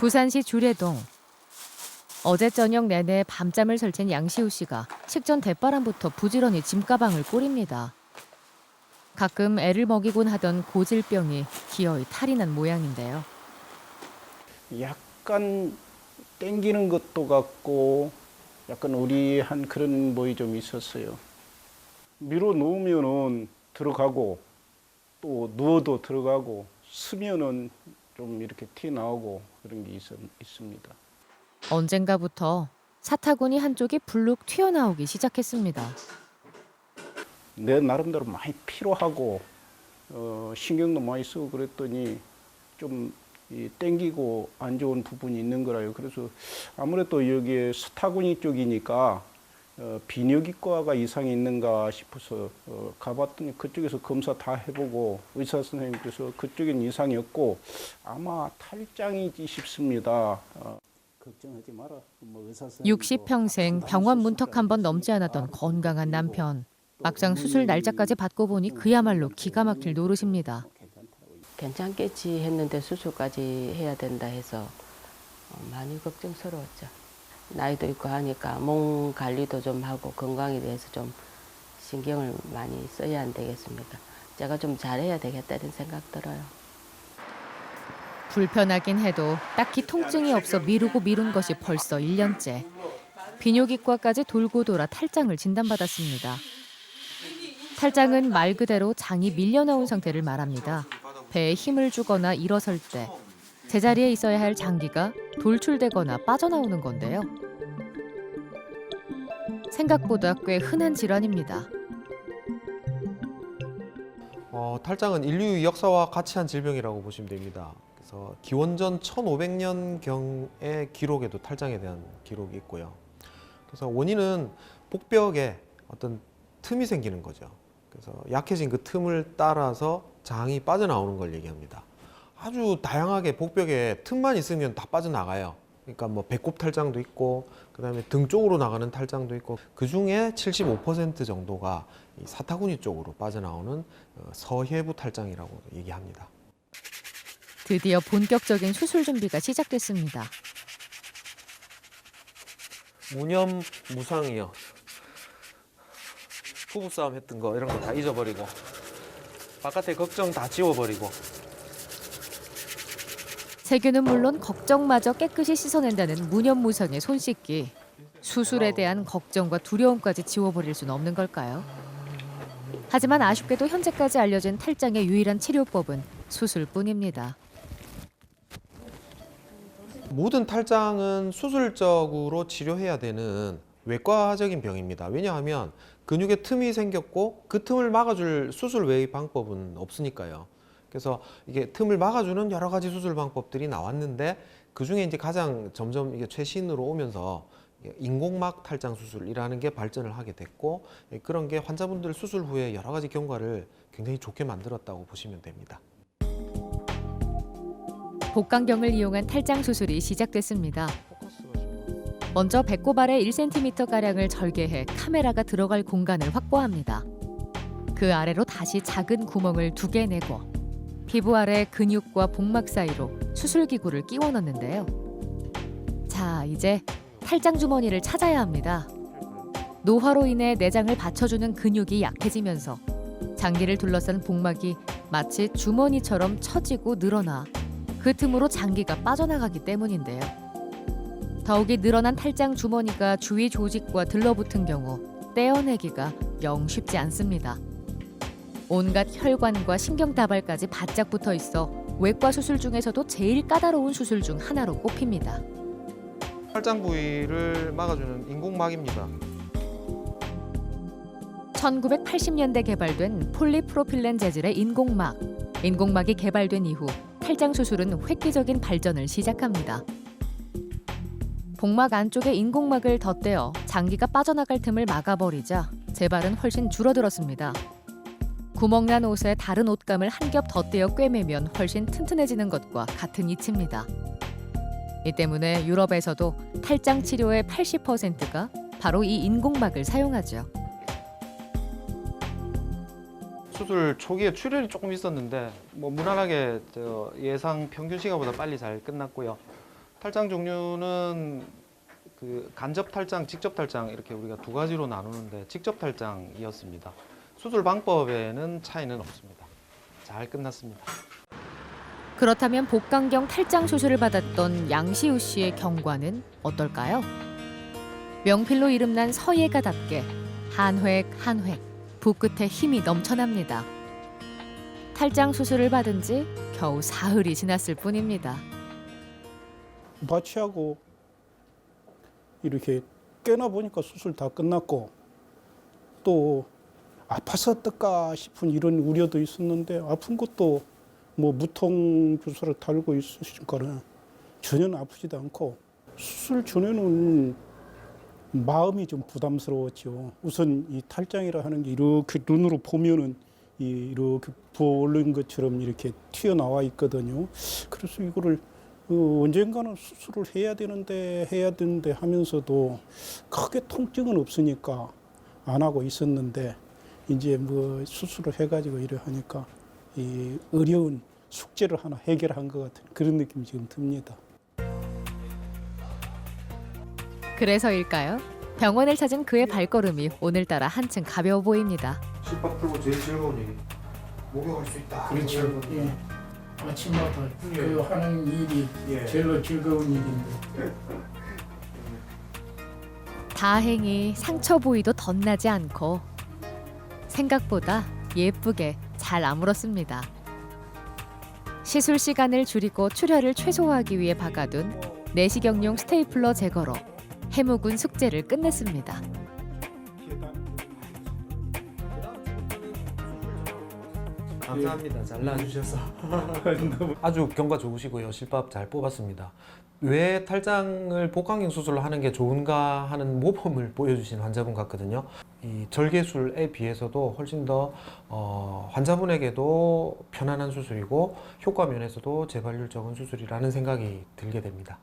부산시 주례동. 어제 저녁 내내 밤잠을 설친 양시우 씨가 식전 대바람부터 부지런히 짐가방을 꾸립니다. 가끔 애를 먹이곤 하던 고질병이 기어이 탈이 난 모양인데요. 약간 땡기는 것도 같고 약간 의리한 그런 모이 좀 있었어요. 밀어 놓으면은 들어가고 또 누워도 들어가고 쓰면은 좀 이렇게 티 나오고 그런 게 있습니다. 언젠가부터 사타구니 한쪽이 불룩 튀어나오기 시작했습니다. 내 나름대로 많이 피로하고 신경도 많이 쓰고 그랬더니 좀 땡기고 안 좋은 부분이 있는 거라요. 그래서 아무래도 여기에 사타구니 쪽이니까 비뇨기과가 이상이 있는가 싶어서 가봤더니 그쪽에서 검사 다 해보고 의사 선생님께서 그쪽엔 이상이 없고 아마 탈장이지 싶습니다. 걱정하지 마라. 60평생 병원 문턱 한 번 넘지 않았던 건강한 남편. 막상 수술 날짜까지 받고 보니 그야말로 기가 막힐 노릇입니다. 괜찮겠지 했는데 수술까지 해야 된다 해서 많이 걱정스러웠죠. 나이도 있고 하니까 몸 관리도 좀 하고 건강에 대해서 좀 신경을 많이 써야 안 되겠습니까? 제가 좀 잘해야 되겠다는 생각 들어요. 불편하긴 해도 딱히 통증이 없어 미루고 미룬 것이 벌써 1년째. 비뇨기과까지 돌고 돌아 탈장을 진단받았습니다. 탈장은 말 그대로 장이 밀려나온 상태를 말합니다. 배에 힘을 주거나 일어설 때 제자리에 있어야 할 장기가 돌출되거나 빠져나오는 건데요. 생각보다 꽤 흔한 질환입니다. 탈장은 인류 역사와 같이 한 질병이라고 보시면 됩니다. 그래서 기원전 1500년경의 기록에도 탈장에 대한 기록이 있고요. 그래서 원인은 복벽에 어떤 틈이 생기는 거죠. 그래서 약해진 그 틈을 따라서 장이 빠져나오는 걸 얘기합니다. 아주 다양하게 복벽에 틈만 있으면 다 빠져나가요. 그러니까 뭐 배꼽 탈장도 있고 그다음에 등 쪽으로 나가는 탈장도 있고 그중에 75% 정도가 이 사타구니 쪽으로 빠져나오는 서해부 탈장이라고 얘기합니다. 드디어 본격적인 수술 준비가 시작됐습니다. 무념 무상이요. 부부싸움 했던 거 이런 거 다 잊어버리고 바깥에 걱정 다 지워버리고 세균은 물론 걱정마저 깨끗이 씻어낸다는 무념무상의 손 씻기. 수술에 대한 걱정과 두려움까지 지워버릴 수는 없는 걸까요? 하지만 아쉽게도 현재까지 알려진 탈장의 유일한 치료법은 수술뿐입니다. 모든 탈장은 수술적으로 치료해야 되는 외과적인 병입니다. 왜냐하면 근육에 틈이 생겼고 그 틈을 막아줄 수술 외의 방법은 없으니까요. 그래서 이게 틈을 막아주는 여러 가지 수술 방법들이 나왔는데 그 중에 이제 가장 점점 이게 최신으로 오면서 인공막 탈장 수술이라는 게 발전을 하게 됐고 그런 게 환자분들 수술 후에 여러 가지 경과를 굉장히 좋게 만들었다고 보시면 됩니다. 복강경을 이용한 탈장 수술이 시작됐습니다. 먼저 배꼽 아래 1cm가량을 절개해 카메라가 들어갈 공간을 확보합니다. 그 아래로 다시 작은 구멍을 2개 내고 피부 아래 근육과 복막 사이로 수술기구를 끼워 넣는데요. 자, 이제 탈장 주머니를 찾아야 합니다. 노화로 인해 내장을 받쳐주는 근육이 약해지면서 장기를 둘러싼 복막이 마치 주머니처럼 처지고 늘어나 그 틈으로 장기가 빠져나가기 때문인데요. 더욱이 늘어난 탈장 주머니가 주위 조직과 들러붙은 경우 떼어내기가 영 쉽지 않습니다. 온갖 혈관과 신경다발까지 바짝 붙어 있어 외과 수술 중에서도 제일 까다로운 수술 중 하나로 꼽힙니다. 탈장 부위를 막아주는 인공막입니다. 1980년대 개발된 폴리프로필렌 재질의 인공막. 인공막이 개발된 이후 탈장 수술은 획기적인 발전을 시작합니다. 복막 안쪽에 인공막을 덧대어 장기가 빠져나갈 틈을 막아버리자 재발은 훨씬 줄어들었습니다. 구멍난 옷에 다른 옷감을 한 겹 덧대어 꿰매면 훨씬 튼튼해지는 것과 같은 이치입니다. 이 때문에 유럽에서도 탈장 치료의 80%가 바로 이 인공막을 사용하죠. 수술 초기에 출혈이 조금 있었는데 뭐 무난하게 예상 평균 시간보다 빨리 잘 끝났고요. 탈장 종류는 그 간접 탈장, 직접 탈장 이렇게 우리가 두 가지로 나누는데 직접 탈장이었습니다. 수술 방법에는 차이는 없습니다. 잘 끝났습니다. 그렇다면 복강경 탈장 수술을 받았던 양시우 씨의 경과는 어떨까요? 명필로 이름난 서예가답게 한 획 한 획 붓끝에 힘이 넘쳐납니다. 탈장 수술을 받은 지 겨우 사흘이 지났을 뿐입니다. 마취하고 이렇게 깨나 보니까 수술 다 끝났고 또 아파서 어떨까 싶은 이런 우려도 있었는데 아픈 것도 뭐 무통 주사를 달고 있으니까는 전혀 아프지도 않고 수술 전에는 마음이 좀 부담스러웠죠. 우선 이 탈장이라 하는 게 이렇게 눈으로 보면은 이렇게 부어오른 것처럼 이렇게 튀어나와 있거든요. 그래서 이거를 언젠가는 수술을 해야 되는데 하면서도 크게 통증은 없으니까 안 하고 있었는데 이제 뭐 수술을 해가지고 이래 하니까 이 어려운 숙제를 하나 해결한 것 같은 그런 느낌이 지금 듭니다. 그래서일까요? 병원을 찾은 그의 발걸음이 오늘따라 한층 가벼워 보입니다. 실밥 풀고 제일 즐거운 일이 목욕할 수 있다. 그렇죠. 예. 아침마다 그 하는 일이 제일로 즐거운 일인데. 다행히 상처 부위도 덧나지 않고 생각보다 예쁘게 잘 아물었습니다. 시술 시간을 줄이고 출혈을 최소화하기 위해 박아둔 내시경용 스테이플러 제거로 해묵은 숙제를 끝냈습니다. 감사합니다. 잘 나와주셔서. 아주 경과 좋으시고요. 실밥 잘 뽑았습니다. 왜 탈장을 복강경 수술을 하는 게 좋은가 하는 모범을 보여주신 환자분 같거든요. 이 절개술에 비해서도 훨씬 더 환자분에게도 편안한 수술이고 효과 면에서도 재발률 적은 수술이라는 생각이 들게 됩니다.